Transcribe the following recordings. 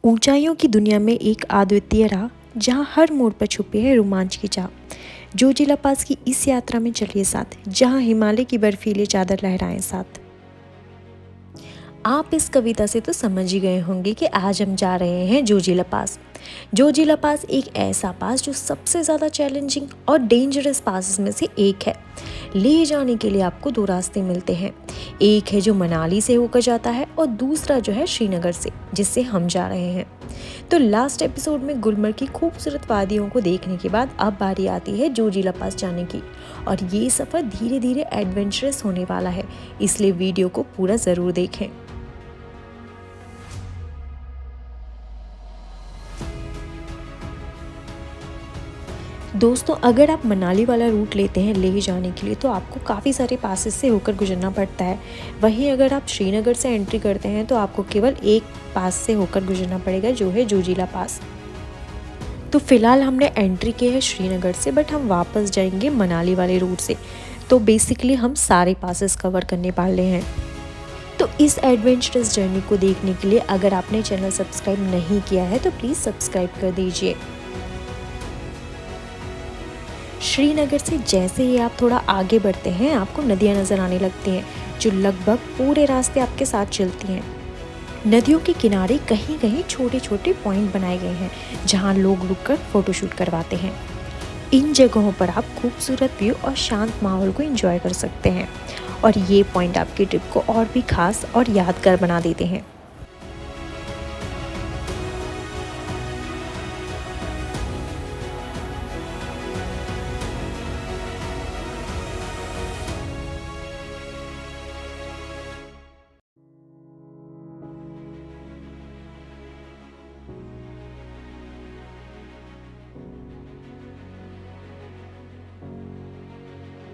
ऊंचाइयों की दुनिया में एक अद्वितीय राह, जहां हर मोड़ पर छुपी है रोमांच की चाह। जोजिला पास की इस यात्रा में चलिए साथ, जहां हिमालय की बर्फीली चादर लहराएं साथ। आप इस कविता से तो समझ ही गए होंगे कि आज हम जा रहे हैं जोजिला पास। जोजिला पास एक ऐसा पास जो सबसे ज़्यादा चैलेंजिंग और डेंजरस पास में से एक है। ले जाने के लिए आपको दो रास्ते मिलते हैं। एक है जो मनाली से होकर जाता है और दूसरा जो है श्रीनगर से, जिससे हम जा रहे हैं। तो लास्ट एपिसोड में गुलमर्ग की खूबसूरत वादियों को देखने के बाद अब बारी आती है जोजिला पास जाने की। और ये सफ़र धीरे धीरे एडवेंचरस होने वाला है, इसलिए वीडियो को पूरा ज़रूर देखें। दोस्तों, अगर आप मनाली वाला रूट लेते हैं लेह जाने के लिए, तो आपको काफ़ी सारे पासेस से होकर गुजरना पड़ता है। वहीं अगर आप श्रीनगर से एंट्री करते हैं तो आपको केवल एक पास से होकर गुजरना पड़ेगा, जो है जोजिला पास। तो फिलहाल हमने एंट्री की है श्रीनगर से, बट हम वापस जाएंगे मनाली वाले रूट से। तो बेसिकली हम सारे पासेस कवर करने वाले हैं। तो इस एडवेंचरस जर्नी को देखने के लिए अगर आपने चैनल सब्सक्राइब नहीं किया है तो प्लीज़ सब्सक्राइब कर दीजिए। श्रीनगर से जैसे ही आप थोड़ा आगे बढ़ते हैं, आपको नदियां नज़र आने लगती हैं, जो लगभग पूरे रास्ते आपके साथ चलती हैं। नदियों के किनारे कहीं कहीं छोटे छोटे पॉइंट बनाए गए हैं, जहां लोग रुककर फोटोशूट करवाते हैं। इन जगहों पर आप खूबसूरत व्यू और शांत माहौल को एंजॉय कर सकते हैं, और ये पॉइंट आपकी ट्रिप को और भी खास और यादगार बना देते हैं।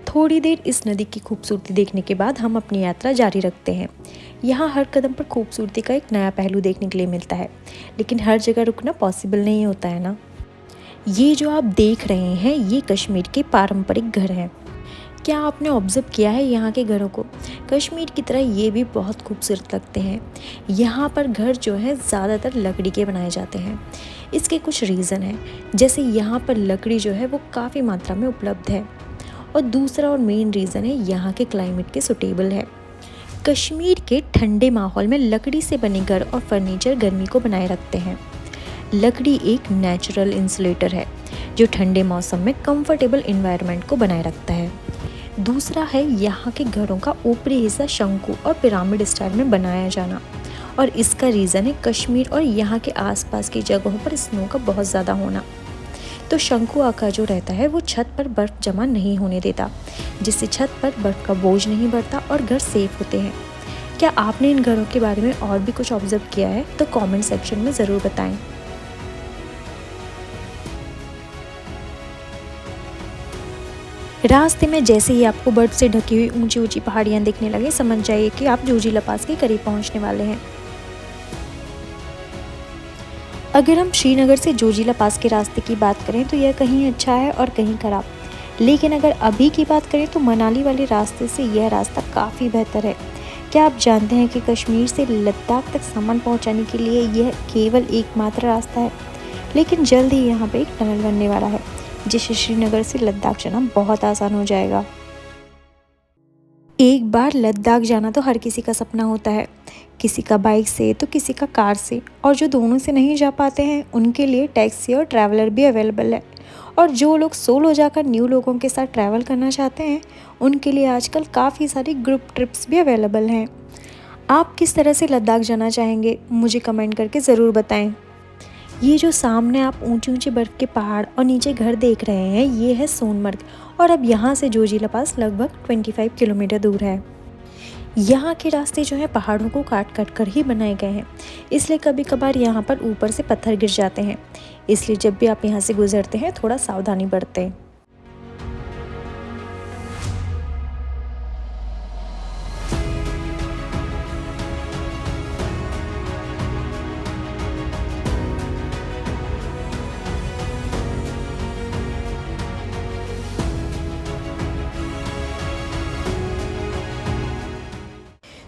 थोड़ी देर इस नदी की खूबसूरती देखने के बाद हम अपनी यात्रा जारी रखते हैं। यहाँ हर कदम पर खूबसूरती का एक नया पहलू देखने के लिए मिलता है, लेकिन हर जगह रुकना पॉसिबल नहीं होता है ना। ये जो आप देख रहे हैं, ये कश्मीर के पारंपरिक घर हैं। क्या आपने ऑब्जर्व किया है यहाँ के घरों को? कश्मीर की तरह ये भी बहुत खूबसूरत लगते हैं। यहाँ पर घर जो है ज़्यादातर लकड़ी के बनाए जाते हैं। इसके कुछ रीज़न हैं, जैसे यहाँ पर लकड़ी जो है वो काफ़ी मात्रा में उपलब्ध है, और दूसरा और मेन रीज़न है यहाँ के क्लाइमेट के सुटेबल है। कश्मीर के ठंडे माहौल में लकड़ी से बने घर और फर्नीचर गर्मी को बनाए रखते हैं। लकड़ी एक नेचुरल इंसुलेटर है, जो ठंडे मौसम में कंफर्टेबल इन्वायरमेंट को बनाए रखता है। दूसरा है यहाँ के घरों का ऊपरी हिस्सा शंकु और पिरामिड स्टाइल में बनाया जाना, और इसका रीज़न है कश्मीर और यहाँ के आसपास की जगहों पर स्नो का बहुत ज़्यादा होना। तो शंकु आकार जो रहता है वो छत पर बर्फ़ जमा नहीं होने देता, जिससे छत पर बर्फ़ का बोझ नहीं बढ़ता और घर सेफ होते हैं। क्या आपने इन घरों के बारे में और भी कुछ ऑब्जर्व किया है? तो कमेंट सेक्शन में ज़रूर बताएं। रास्ते में जैसे ही आपको बर्फ़ से ढकी हुई ऊंची ऊंची पहाड़ियाँ दिखने लगे, समझ जाइए कि आप जोजिला पास के करीब पहुँचने वाले हैं। अगर हम श्रीनगर से जोजिला पास के रास्ते की बात करें तो यह कहीं अच्छा है और कहीं ख़राब, लेकिन अगर अभी की बात करें तो मनाली वाले रास्ते से यह रास्ता काफ़ी बेहतर है। क्या आप जानते हैं कि कश्मीर से लद्दाख तक सामान पहुंचाने के लिए यह केवल एकमात्र रास्ता है, लेकिन जल्द ही यहाँ पे एक टनल बनने वाला है, जिससे श्रीनगर से लद्दाख जाना बहुत आसान हो जाएगा। एक बार लद्दाख जाना तो हर किसी का सपना होता है, किसी का बाइक से तो किसी का कार से, और जो दोनों से नहीं जा पाते हैं उनके लिए टैक्सी और ट्रैवलर भी अवेलेबल है। और जो लोग सोलो जाकर न्यू लोगों के साथ ट्रैवल करना चाहते हैं, उनके लिए आजकल काफ़ी सारी ग्रुप ट्रिप्स भी अवेलेबल हैं। आप किस तरह से लद्दाख जाना चाहेंगे, मुझे कमेंट करके ज़रूर बताएं। ये जो सामने आप ऊंची ऊंची बर्फ़ के पहाड़ और नीचे घर देख रहे हैं, ये है सोनमर्ग, और अब यहाँ से जोजिला पास लगभग 25 किलोमीटर दूर है। यहाँ के रास्ते जो हैं पहाड़ों को काट काट कर ही बनाए गए हैं, इसलिए कभी कभार यहाँ पर ऊपर से पत्थर गिर जाते हैं। इसलिए जब भी आप यहाँ से गुजरते हैं, थोड़ा सावधानी बरतें।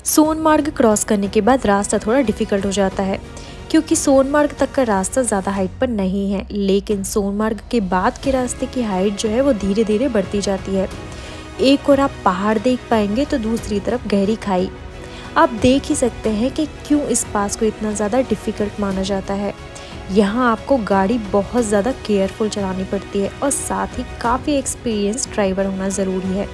सोनमार्ग क्रॉस करने के बाद रास्ता थोड़ा डिफ़िकल्ट हो जाता है, क्योंकि सोनमार्ग तक का रास्ता ज़्यादा हाइट पर नहीं है, लेकिन सोनमार्ग के बाद के रास्ते की हाइट जो है वो धीरे धीरे बढ़ती जाती है। एक और आप पहाड़ देख पाएंगे तो दूसरी तरफ गहरी खाई। आप देख ही सकते हैं कि क्यों इस पास को इतना ज़्यादा डिफ़िकल्ट माना जाता है। यहाँ आपको गाड़ी बहुत ज़्यादा केयरफुल चलानी पड़ती है और साथ ही काफ़ी एक्सपीरियंस ड्राइवर होना ज़रूरी है।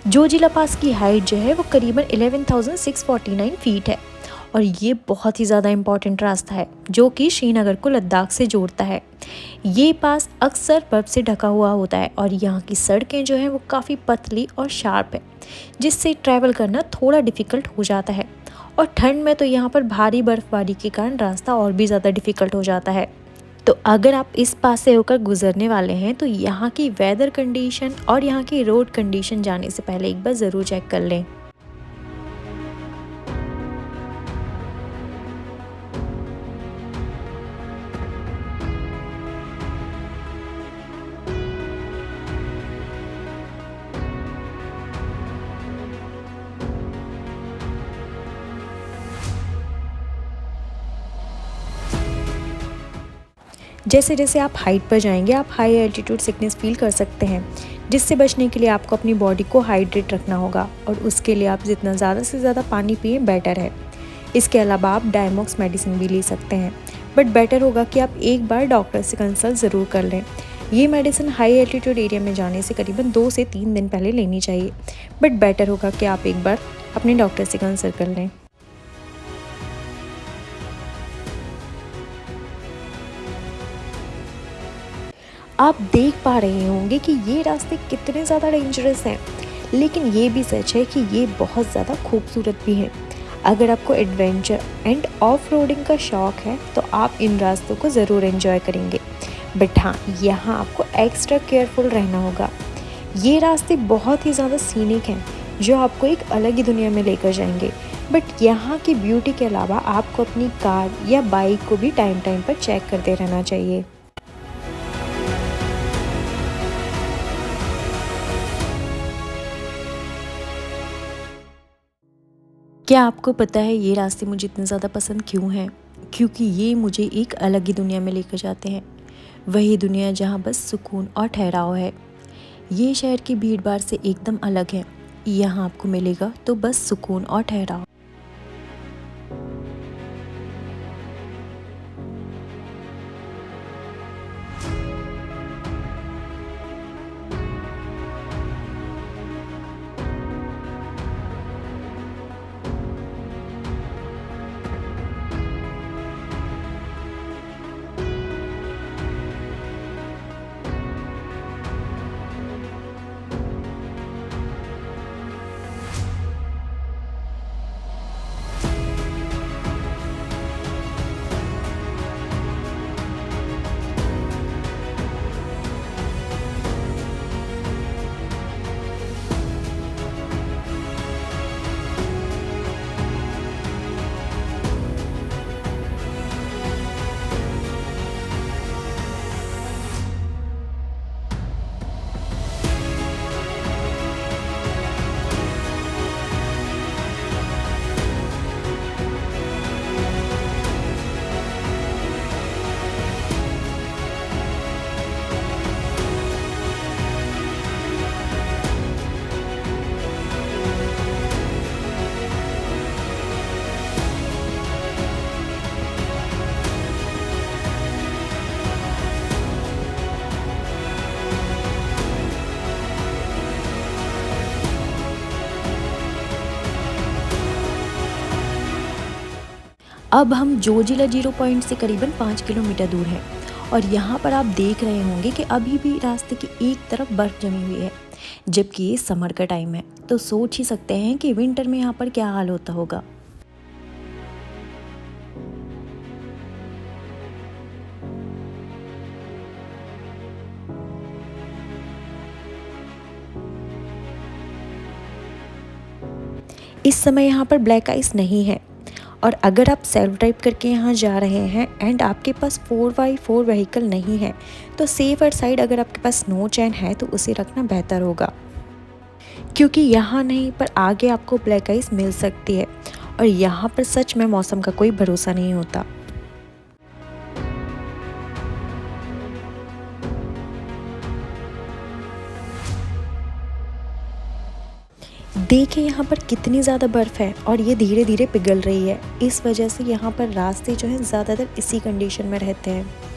जोजिला पास की हाइट जो है वो करीबन 11,649 फीट है और ये बहुत ही ज़्यादा इम्पॉर्टेंट रास्ता है जो कि श्रीनगर को लद्दाख से जोड़ता है। ये पास अक्सर बर्फ़ से ढका हुआ होता है और यहाँ की सड़कें जो हैं वो काफ़ी पतली और शार्प है, जिससे ट्रैवल करना थोड़ा डिफ़िकल्ट हो जाता है। और ठंड में तो यहाँ पर भारी बर्फ़बारी के कारण रास्ता और भी ज़्यादा डिफ़िकल्ट हो जाता है। तो अगर आप इस पास से होकर गुजरने वाले हैं तो यहाँ की वेदर कंडीशन और यहाँ की रोड कंडीशन जाने से पहले एक बार ज़रूर चेक कर लें। जैसे जैसे आप हाइट पर जाएंगे आप हाई एल्टीट्यूड सिकनेस फील कर सकते हैं, जिससे बचने के लिए आपको अपनी बॉडी को हाइड्रेट रखना होगा और उसके लिए आप जितना ज़्यादा से ज़्यादा पानी पिए बेटर है। इसके अलावा आप डायमॉक्स मेडिसिन भी ले सकते हैं, बट बेटर होगा कि आप एक बार डॉक्टर से कंसल्ट ज़रूर कर लें। ये मेडिसिन हाई एल्टीट्यूड एरिया में जाने से करीबन 2 से 3 दिन पहले लेनी चाहिए, बट बेटर होगा कि आप एक बार अपने डॉक्टर से कंसल्ट कर लें। आप देख पा रहे होंगे कि ये रास्ते कितने ज़्यादा डेंजरस हैं, लेकिन ये भी सच है कि ये बहुत ज़्यादा खूबसूरत भी हैं। अगर आपको एडवेंचर एंड ऑफ रोडिंग का शौक़ है तो आप इन रास्तों को ज़रूर एंजॉय करेंगे, बट हाँ, यहाँ आपको एक्स्ट्रा केयरफुल रहना होगा। ये रास्ते बहुत ही ज़्यादा सीनिक हैं जो आपको एक अलग ही दुनिया में लेकर जाएंगे, बट यहाँ की ब्यूटी के अलावा आपको अपनी कार या बाइक को भी टाइम टाइम पर चेक करते रहना चाहिए। क्या आपको पता है ये रास्ते मुझे इतने ज़्यादा पसंद क्यों हैं? क्योंकि ये मुझे एक अलग ही दुनिया में लेकर जाते हैं। वही दुनिया जहाँ बस सुकून और ठहराव है। ये शहर की भीड़-भाड़ से एकदम अलग है। यहाँ आपको मिलेगा तो बस सुकून और ठहराव। अब हम जोजिला जीरो पॉइंट से करीबन 5 किलोमीटर दूर हैं और यहाँ पर आप देख रहे होंगे कि अभी भी रास्ते की एक तरफ बर्फ़ जमी हुई है, जबकि ये समर का टाइम है। तो सोच ही सकते हैं कि विंटर में यहाँ पर क्या हाल होता होगा। इस समय यहाँ पर ब्लैक आइस नहीं है। और अगर आप सेल्फ ड्राइव करके यहाँ जा रहे हैं एंड आपके पास 4x4 व्हीकल नहीं है तो सेफर साइड अगर आपके पास स्नो चैन है तो उसे रखना बेहतर होगा, क्योंकि यहाँ नहीं पर आगे आपको ब्लैक आइस मिल सकती है और यहाँ पर सच में मौसम का कोई भरोसा नहीं होता। देखिए यहाँ पर कितनी ज़्यादा बर्फ़ है और ये धीरे धीरे पिघल रही है। इस वजह से यहाँ पर रास्ते जो हैं ज़्यादातर इसी कंडीशन में रहते हैं।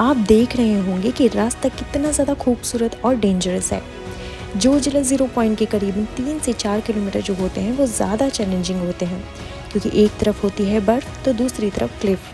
आप देख रहे होंगे कि रास्ता कितना ज़्यादा खूबसूरत और डेंजरस है। जो जिला 0 पॉइंट के करीबन 3 से 4 किलोमीटर जो होते हैं वो ज़्यादा चैलेंजिंग होते हैं, क्योंकि एक तरफ होती है बर्फ़ तो दूसरी तरफ क्लिफ़।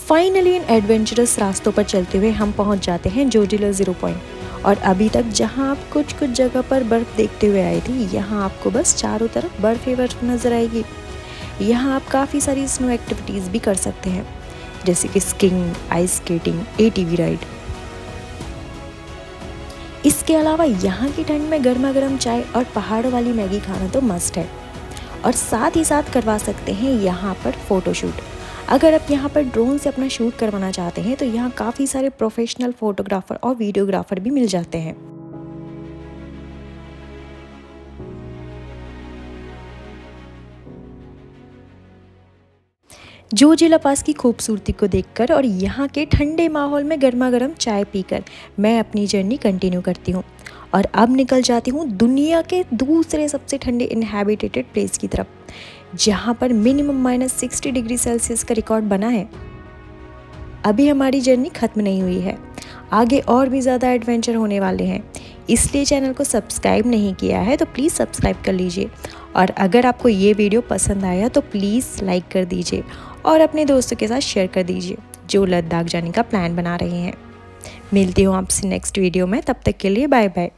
फाइनली इन एडवेंचरस रास्तों पर चलते हुए हम पहुंच जाते हैं जोजिला 0 पॉइंट। और अभी तक जहां आप कुछ कुछ जगह पर बर्फ़ देखते हुए आए थे, यहां आपको बस चारों तरफ बर्फ़ ही बर्फ़ नज़र आएगी। यहां आप काफ़ी सारी स्नो एक्टिविटीज़ भी कर सकते हैं, जैसे कि skiing, ice skating, ATV ride. इसके अलावा यहाँ की ठंड में गर्मा गर्म चाय और पहाड़ों वाली मैगी खाना तो मस्ट है। और साथ ही साथ करवा सकते हैं यहाँ पर फ़ोटोशूट। अगर आप यहाँ पर ड्रोन से अपना शूट करवाना चाहते हैं तो यहाँ काफ़ी सारे प्रोफेशनल फ़ोटोग्राफ़र और वीडियोग्राफ़र भी मिल जाते हैं। जोजिला पास की खूबसूरती को देखकर और यहाँ के ठंडे माहौल में गर्मा गर्म चाय पीकर मैं अपनी जर्नी कंटिन्यू करती हूँ और अब निकल जाती हूँ दुनिया के दूसरे सबसे ठंडे इनहैबिटेटेड प्लेस की तरफ, जहाँ पर मिनिमम -60 डिग्री सेल्सियस का रिकॉर्ड बना है। अभी हमारी जर्नी ख़त्म नहीं हुई है, आगे और भी ज़्यादा एडवेंचर होने वाले हैं, इसलिए चैनल को सब्सक्राइब नहीं किया है तो प्लीज़ सब्सक्राइब कर लीजिए। और अगर आपको ये वीडियो पसंद आया तो प्लीज़ लाइक कर दीजिए और अपने दोस्तों के साथ शेयर कर दीजिए जो लद्दाख जाने का प्लान बना रहे हैं। मिलती हूँ आपसे नेक्स्ट वीडियो में, तब तक के लिए बाय बाय।